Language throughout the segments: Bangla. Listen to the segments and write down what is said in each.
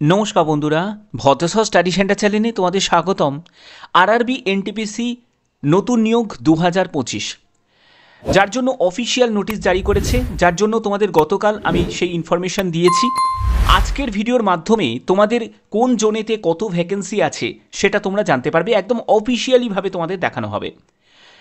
নমস্কার বন্ধুরা, ভদ্রসহ স্টাডি সেন্টার চ্যানেলে তোমাদের স্বাগতম। আরআরবি এনটিপিসি নতুন নিয়োগ 2025, যার জন্য অফিসিয়াল নোটিশ জারি করেছে, যার জন্য তোমাদের গতকাল আমি সেই ইনফরমেশন দিয়েছি। আজকের ভিডিওর মাধ্যমে তোমাদের কোন জোনেতে কত ভ্যাকেন্সি আছে সেটা তোমরা জানতে পারবে, একদম অফিসিয়ালিভাবে তোমাদের দেখানো হবে।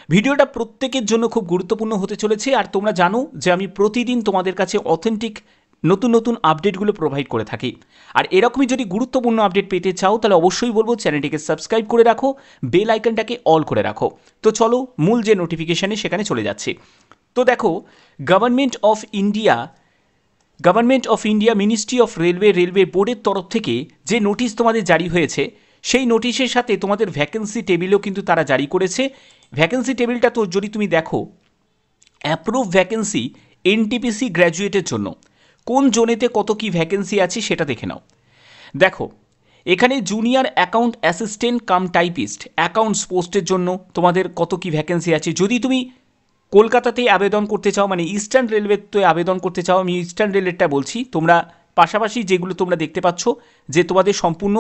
ভিডিওটা প্রত্যেকের জন্য খুব গুরুত্বপূর্ণ হতে চলেছে, আর তোমরা জানো যে আমি প্রতিদিন তোমাদের কাছে অথেন্টিক নতুন নতুন আপডেটগুলো প্রোভাইড করে থাকি। আর এরকমই যদি গুরুত্বপূর্ণ আপডেট পেতে চাও তাহলে অবশ্যই বলবো চ্যানেলটিকে সাবস্ক্রাইব করে রাখো, বেল আইকনটাকে অল করে রাখো। তো চলো মূল যে নোটিফিকেশানে সেখানে চলে যাচ্ছে। তো দেখো, government of India ministry of railway বোর্ডের তরফ থেকে যে নোটিশ তোমাদের জারি হয়েছে, সেই নোটিশের সাথে তোমাদের ভ্যাকেন্সি টেবিলও কিন্তু তারা জারি করেছে। ভ্যাকেন্সি টেবিলটা তো যদি তুমি দেখো, অ্যাপ্রুভ ভ্যাকেন্সি এনটিপিসি গ্র্যাজুয়েটের জন্য কোন জোনেতে কত কি ভ্যাকেন্সি আছে সেটা দেখে নাও। দেখো, এখানে junior account assistant cum typist accounts পোস্টের জন্য তোমাদের কত কি ভ্যাকেন্সি আছে। যদি তুমি কলকাতাতেই আবেদন করতে চাও, মানে ইস্টার্ন রেলওয়েতে আবেদন করতে চাও, আমি ইস্টার্ন রেলওয়েটা বলছি, তোমরা পাশাপাশি যেগুলো তোমরা দেখতে পাচ্ছ যে তোমাদের সম্পূর্ণ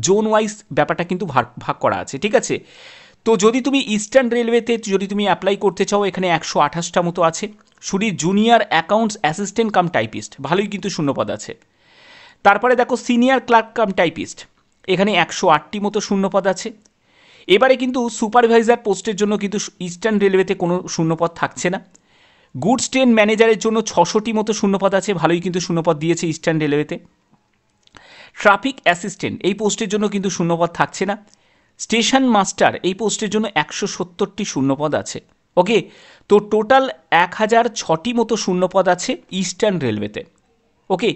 জোন ওয়াইজ ব্যাপারটা কিন্তু ভাগ করা আছে, ঠিক আছে। তো যদি তুমি ইস্টার্ন রেলওয়েতে যদি তুমি অ্যাপ্লাই করতে চাও, এখানে 128টা মতো আছে। শুধু junior accounts assistant cum typist ভালোই কিন্তু শূন্যপদ আছে। তারপরে দেখো সিনিয়র ক্লার্ক কাম টাইপিস্ট, এখানে 108টি মতো শূন্যপদ আছে। এবারে কিন্তু সুপারভাইজার পোস্টের জন্য কিন্তু ইস্টার্ন রেলওয়েতে কোনো শূন্যপদ থাকছে না। গুডস ট্রেন ম্যানেজারের জন্য 600টি মতো শূন্যপদ আছে, ভালোই কিন্তু শূন্যপদ দিয়েছে ইস্টার্ন রেলওয়েতে। ট্রাফিক অ্যাসিস্ট্যান্ট এই পোস্টের জন্য কিন্তু শূন্যপদ থাকছে না। স্টেশন মাস্টার এই পোস্টের জন্য 170টি শূন্যপদ আছে। ওকে, তো টোটাল 1006টি মতো শূন্যপদ আছে ইস্টার্ন রেলওয়েতে। ওকে,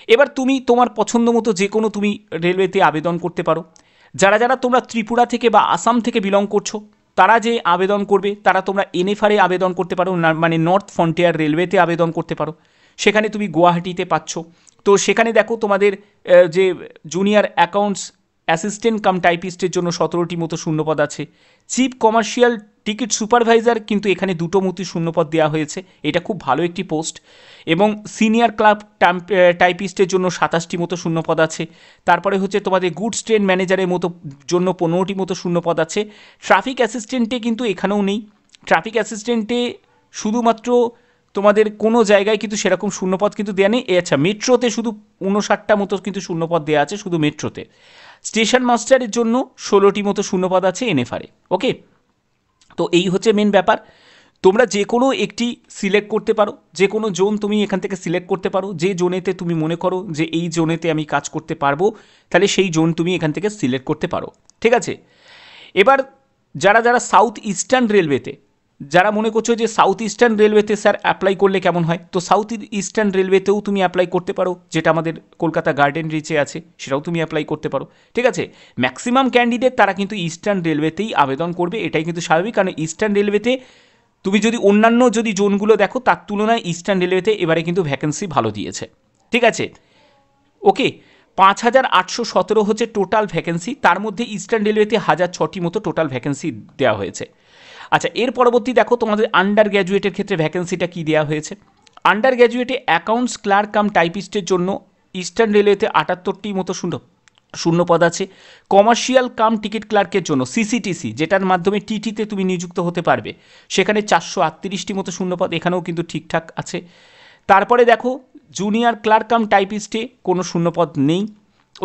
এবার তুমি তোমার পছন্দ মতো যে কোনো তুমি রেলওয়েতে আবেদন করতে পারো। যারা যারা তোমরা ত্রিপুরা থেকে বা আসাম থেকে বিলং করছো, তারা যে আবেদন করবে তারা তোমরা এনএফআরে আবেদন করতে পারো, মানে নর্থ ফ্রন্টিয়ার রেলওয়েতে আবেদন করতে পারো। সেখানে তুমি গুয়াহাটিতে পাচ্ছ। তো সেখানে দেখো তোমাদের যে জুনিয়র অ্যাকাউন্টস অ্যাসিস্ট্যান্ট কাম টাইপিস্টের জন্য 17টি মতো শূন্যপদ আছে। চিফ কমার্শিয়াল টিকিট সুপারভাইজার কিন্তু এখানে 2টো মতো শূন্যপদ দেওয়া হয়েছে, এটা খুব ভালো একটি পোস্ট। এবং সিনিয়র ক্লাব টাইপিস্টের জন্য 27টি মতো শূন্যপদ আছে। তারপরে হচ্ছে তোমাদের গুডস ট্রেন ম্যানেজারের মতো জন্য 15টি মতো শূন্যপদ আছে। ট্রাফিক অ্যাসিস্ট্যান্টে কিন্তু এখানেও নেই। ট্রাফিক অ্যাসিস্ট্যান্টে শুধুমাত্র তোমাদের কোনো জায়গায় কিন্তু সেরকম শূন্যপদ কিন্তু দেওয়া নেই। আচ্ছা, মেট্রোতে শুধু 59টা মতো কিন্তু শূন্যপদ দেওয়া আছে শুধু মেট্রোতে। স্টেশন মাস্টারের জন্য 16টি মতো শূন্যপদ আছে এনএফআরে। ওকে, তো এই হচ্ছে মেন ব্যাপার। তোমরা যে কোনো একটি সিলেক্ট করতে পারো, যে কোনো জোন তুমি এখান থেকে সিলেক্ট করতে পারো। যে জোনেতে তুমি মনে করো যে এই জোনেতে আমি কাজ করতে পারবো, তাহলে সেই জোন তুমি এখান থেকে সিলেক্ট করতে পারো, ঠিক আছে। এবার যারা যারা সাউথ ইস্টার্ন রেলওয়েতে, যারা মনে করছো যে সাউথ ইস্টার্ন রেলওয়েতে স্যার অ্যাপ্লাই করলে কেমন হয়, তো সাউথ ইস্টার্ন রেলওয়েতেও তুমি অ্যাপ্লাই করতে পারো, যেটা আমাদের কলকাতা গার্ডেন রিচে আছে, সেটাও তুমি অ্যাপ্লাই করতে পারো, ঠিক আছে। ম্যাক্সিমাম ক্যান্ডিডেট তারা কিন্তু ইস্টার্ন রেলওয়েতেই আবেদন করবে, এটাই কিন্তু স্বাভাবিক, কারণ ইস্টার্ন রেলওয়েতে তুমি যদি অন্যান্য যদি জোনগুলো দেখো তার তুলনায় ইস্টার্ন রেলওয়েতে এবারে কিন্তু ভ্যাকেন্সি ভালো দিয়েছে, ঠিক আছে। ওকে, 5817 হচ্ছে টোটাল ভ্যাকেন্সি, তার মধ্যে ইস্টার্ন রেলওয়েতে 1006টি মতো টোটাল ভ্যাকেন্সি দেওয়া হয়েছে। আচ্ছা, এর পরবর্তী দেখো তোমাদের আন্ডার গ্র্যাজুয়েটের ক্ষেত্রে ভ্যাকেন্সিটা কী দেওয়া হয়েছে। আন্ডার গ্র্যাজুয়েটে অ্যাকাউন্টস ক্লার্ক কাম টাইপিস্টের জন্য ইস্টার্ন রেলওয়েতে 78টি মতো শূন্যপদ আছে। কমার্শিয়াল কাম টিকিট ক্লার্কের জন্য সিসিটিসি, যেটার মাধ্যমে টিটিতে তুমি নিযুক্ত হতে পারবে, সেখানে 438টি মতো শূন্যপদ, এখানেও কিন্তু ঠিকঠাক আছে। তারপরে দেখো জুনিয়র ক্লার্ক কাম টাইপিস্টে কোনো শূন্যপদ নেই।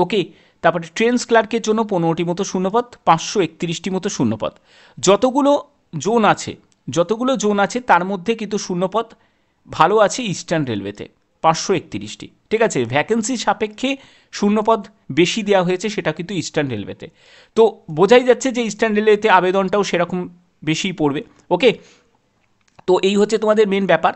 ওকে, তারপরে ট্রেন্স ক্লার্কের জন্য 15টি মতো শূন্যপদ, 531টি মতো শূন্যপদ। যতগুলো জোন আছে তার মধ্যে কিন্তু শূন্যপদ ভালো আছে ইস্টার্ন রেলওয়েতে 531টি, ঠিক আছে। ভ্যাকেন্সি সাপেক্ষে শূন্যপদ বেশি দেওয়া হয়েছে, সেটা কিন্তু ইস্টার্ন রেলওয়েতে। তো বোঝাই যাচ্ছে যে ইস্টার্ন রেলওয়েতে আবেদনটাও সেরকম বেশিই পড়বে। ওকে, তো এই হচ্ছে তোমাদের মেন ব্যাপার।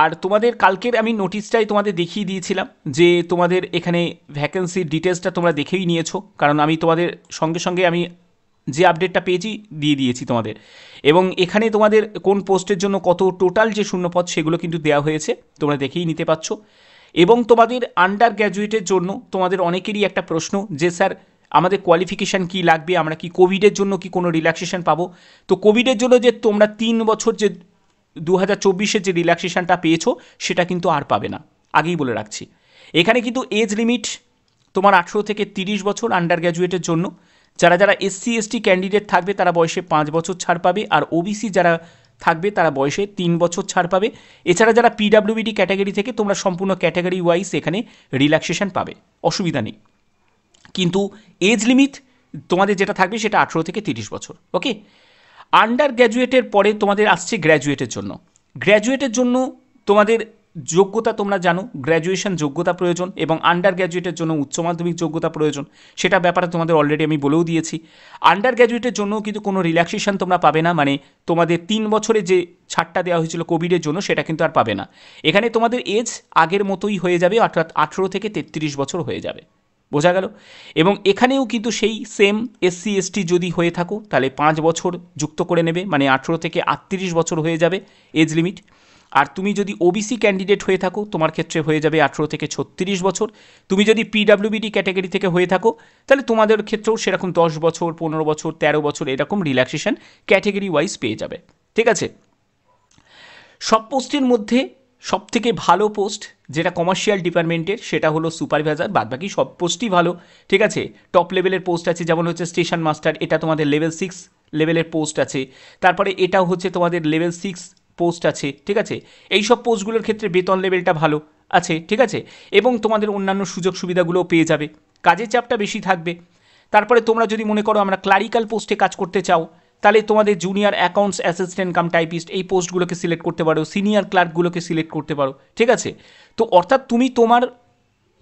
আর তোমাদের কালকের আমি নোটিশটাই তোমাদের দেখিয়ে দিয়েছিলাম যে তোমাদের এখানে ভ্যাকেন্সির ডিটেলসটা তোমরা দেখেই নিয়েছো, কারণ আমি তোমাদের সঙ্গে সঙ্গে আমি যে আপডেটটা পেয়েছি দিয়ে দিয়েছি তোমাদের। এবং এখানে তোমাদের কোন পোস্টের জন্য কত টোটাল যে শূন্যপদ সেগুলো কিন্তু দেওয়া হয়েছে, তোমরা দেখেই নিতে পারছো। এবং তোমাদের আন্ডার গ্র্যাজুয়েটের জন্য তোমাদের অনেকেরই একটা প্রশ্ন যে স্যার আমাদের কোয়ালিফিকেশান কী লাগবে, আমরা কি কোভিডের জন্য কি কোনো রিল্যাক্সেশন পাবো। তো কোভিডের জন্য যে তোমরা 3 বছর যে 2024-এর যে রিল্যাক্সেশনটা পেয়েছো সেটা কিন্তু আর পাবে না, আগেই বলে রাখছি। এখানে কিন্তু এজ লিমিট তোমার 18 থেকে 30 বছর আন্ডার গ্র্যাজুয়েটের জন্য। যারা যারা SC ST ক্যান্ডিডেট থাকবে তারা বয়সে 5 বছর ছাড় পাবে, আর OBC যারা থাকবে তারা বয়সে 3 বছর ছাড় পাবে। এছাড়া যারা PWBD ক্যাটাগরি থেকে তোমরা সম্পূর্ণ ক্যাটাগরি ওয়াইজ এখানে রিল্যাক্সেশন পাবে, অসুবিধা নেই। কিন্তু এজ লিমিট তোমাদের যেটা থাকবে সেটা 18 থেকে 30 বছর। ওকে, আন্ডার গ্র্যাজুয়েটের পরে তোমাদের আসছে গ্র্যাজুয়েটের জন্য। গ্র্যাজুয়েটের জন্য তোমাদের যোগ্যতা তোমরা জানো, গ্র্যাজুয়েশন যোগ্যতা প্রয়োজন, এবং আন্ডার গ্র্যাজুয়েটের জন্য উচ্চ মাধ্যমিক যোগ্যতা প্রয়োজন। সেটা ব্যাপারে তোমাদের অলরেডি আমি বলেও দিয়েছি। আন্ডার গ্র্যাজুয়েটের জন্য কিন্তু কোনো রিল্যাক্সেশন তোমরা পাবে না, মানে তোমাদের 3 বছরে যে ছাড়টা দেওয়া হয়েছিল কোভিডের জন্য সেটা কিন্তু আর পাবে না। এখানে তোমাদের এজ আগের মতোই হয়ে যাবে, অর্থাৎ 18 থেকে 33 বছর হয়ে যাবে। বোঝা গেল? এবং এখানেও কিন্তু সেই সেম SC ST যদি হয়ে থাকো তাহলে 5 বছর যুক্ত করে নেবে, মানে 18 থেকে 38 বছর হয়ে যাবে এজ লিমিট। আর তুমি যদি OBC ক্যান্ডিডেট হয়ে থাকো তোমার ক্ষেত্রে হয়ে যাবে 18 থেকে 36 বছর। তুমি যদি PWBD ক্যাটাগরি থেকে হয়ে থাকো তাহলে তোমাদের ক্ষেত্রেও সেরকম 10 বছর, 15 বছর, 13 বছর এরকম রিল্যাক্সেশন ক্যাটাগরি ওয়াইজ পেয়ে যাবে। ঠিক আছে? সব পোস্টের মধ্যে সবথেকে ভালো পোস্ট যেটা কমার্শিয়াল ডিপার্টমেন্টের সেটা হলো সুপারভাইজার, বাদবাকি সব পোস্টই ভালো। ঠিক আছে? টপ লেভেলের পোস্ট আছে, যেমন হচ্ছে স্টেশন মাস্টার, এটা তোমাদের লেভেল 6 লেভেলের পোস্ট আছে। তারপরে এটাও হচ্ছে তোমাদের লেভেল 6 পোস্ট আছে। ঠিক আছে? এই সব পোস্টগুলোর ক্ষেত্রে বেতন লেভেলটা ভালো আছে। ঠিক আছে? এবং তোমাদের অন্যান্য সুযোগ সুবিধাগুলোও পেয়ে যাবে, কাজের চাপটা বেশি থাকবে। তারপরে তোমরা যদি মনে করো আমরা ক্লারিক্যাল পোস্টে কাজ করতে চাও তাহলে তোমাদের junior accounts assistant cum typist এই পোস্টগুলোকে সিলেক্ট করতে পারো, সিনিয়র ক্লার্কগুলোকে সিলেক্ট করতে পারো। ঠিক আছে? তো অর্থাৎ তুমি তোমার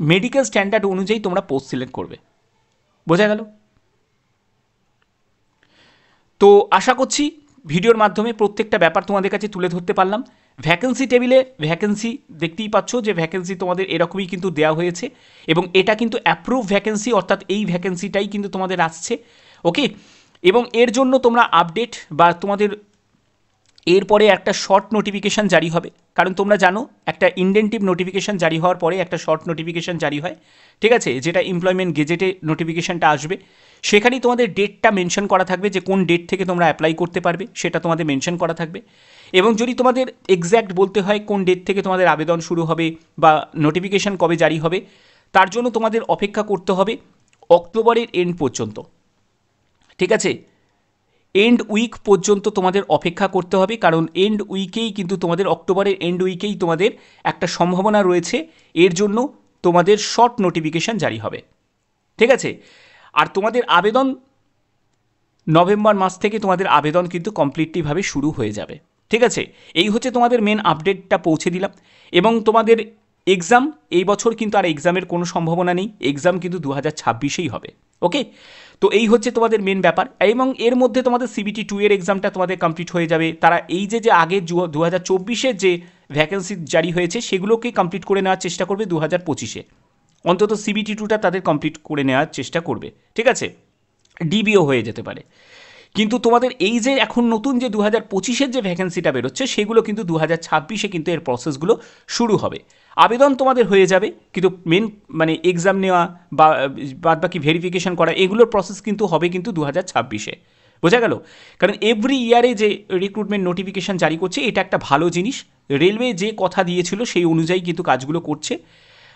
মেডিকেল স্ট্যান্ডার্ড অনুযায়ী তোমরা পোস্ট সিলেক্ট করবে। বোঝা গেল? তো আশা করছি ভিডিওর মাধ্যমে প্রত্যেকটা ব্যাপার তোমাদের কাছে তুলে ধরতে পারলাম। ভ্যাকেন্সি টেবিলে ভ্যাকেন্সি দেখতেই পাচ্ছ যে ভ্যাকেন্সি তোমাদের এরকমই কিন্তু দেওয়া হয়েছে, এবং এটা কিন্তু অ্যাপ্রুভ ভ্যাকেন্সি, অর্থাৎ এই ভ্যাকেন্সিটাই কিন্তু তোমাদের আসছে। ওকে, এবং এর জন্য তোমরা আপডেট বা তোমাদের এরপরে একটা শর্ট নোটিফিকেশান জারি হবে, কারণ তোমরা জানো একটা ইনডেন্টিভ নোটিফিকেশান জারি হওয়ার পরে একটা শর্ট নোটিফিকেশান জারি হয়। ঠিক আছে? যেটা এমপ্লয়মেন্ট গেজেটে নোটিফিকেশানটা আসবে, সেখানেই তোমাদের ডেটটা মেনশন করা থাকবে যে কোন ডেট থেকে তোমরা অ্যাপ্লাই করতে পারবে, সেটা তোমাদের মেনশন করা থাকবে। এবং যদি তোমাদের এক্স্যাক্ট বলতে হয় কোন ডেট থেকে তোমাদের আবেদন শুরু হবে বা নোটিফিকেশান কবে জারি হবে, তার জন্য তোমাদের অপেক্ষা করতে হবে অক্টোবরের এন্ড পর্যন্ত। ঠিক আছে? এন্ড উইক পর্যন্ত তোমাদের অপেক্ষা করতে হবে, কারণ এন্ড উইকেই কিন্তু তোমাদের অক্টোবরের এন্ড উইকেই তোমাদের একটা সম্ভাবনা রয়েছে এর জন্য তোমাদের শর্ট নোটিফিকেশান জারি হবে। ঠিক আছে? আর তোমাদের আবেদন নভেম্বর মাস থেকে তোমাদের আবেদন কিন্তু কমপ্লিটলিভাবে শুরু হয়ে যাবে। ঠিক আছে? এই হচ্ছে তোমাদের মেন আপডেটটা পৌঁছে দিলাম। এবং তোমাদের এক্সাম এই বছর কিন্তু আর এক্সামের কোনো সম্ভাবনা নেই, এক্সাম কিন্তু 2026এই হবে। ওকে, তো এই হচ্ছে তোমাদের মেন ব্যাপার। এবং এর মধ্যে তোমাদের CBT 2 এর এক্সামটা তোমাদের কমপ্লিট হয়ে যাবে। তারা এই যে আগে 2024-এর যে ভ্যাকেন্সি জারি হয়েছে সেগুলোকে কমপ্লিট করে নেওয়ার চেষ্টা করবে 2025-এ, অন্তত CBT 2টা তাদের কমপ্লিট করে নেওয়ার চেষ্টা করবে। ঠিক আছে? ডিবিও হয়ে যেতে পারে। কিন্তু তোমাদের এই যে এখন নতুন যে 2025-এর যে ভ্যাকেন্সিটা বেরোচ্ছে সেগুলো কিন্তু 2026-এ কিন্তু এর প্রসেসগুলো শুরু হবে। আবেদন তোমাদের হয়ে যাবে, কিন্তু মেন মানে এক্সাম নেওয়া বা বাদবাকি ভেরিফিকেশন করা এগুলোর প্রসেস কিন্তু হবে কিন্তু 2026-এ। বোঝা গেল? কারণ এভরি ইয়ারে যে রিক্রুটমেন্ট নোটিফিকেশান জারি করছে এটা একটা ভালো জিনিস। রেলওয়ে যে কথা দিয়েছিল সেই অনুযায়ী কিন্তু কাজগুলো করছে।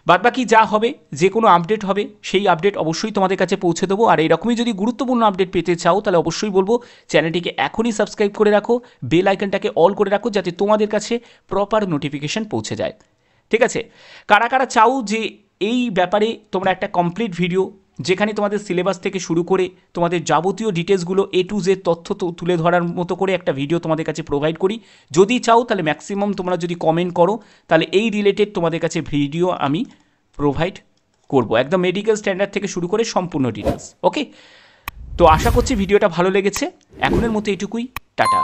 বাদবাকি যা হবে, যে কোনো আপডেট হবে সেই আপডেট অবশ্যই তোমাদের কাছে পৌঁছে দেবো। আর এরকমই যদি গুরুত্বপূর্ণ আপডেট পেতে চাও তাহলে অবশ্যই বলবো চ্যানেলটিকে এখনই সাবস্ক্রাইব করে রাখো, বেল আইকনটাকে অল করে রাখো যাতে তোমাদের কাছে প্রপার নোটিফিকেশান পৌঁছে যায়। ঠিক আছে? কারা কারা চাও যে এই ব্যাপারে তোমরা একটা কমপ্লিট ভিডিও যেখানে তোমাদের সিলেবাস থেকে শুরু করে তোমাদের যাবতীয় ডিটেলসগুলো A to Z তথ্য তুলে ধরার মতো করে একটা ভিডিও তোমাদের কাছে প্রোভাইড করি, যদি চাও তাহলে ম্যাক্সিমাম তোমরা যদি কমেন্ট করো তাহলে এই রিলেটেড তোমাদের কাছে ভিডিও আমি প্রোভাইড করব, একদম মেডিকেল স্ট্যান্ডার্ড থেকে শুরু করে সম্পূর্ণ ডিটেলস। ওকে, তো আশা করছি ভিডিওটা ভালো লেগেছে। এখনের মতো এটুকুই, টাটা।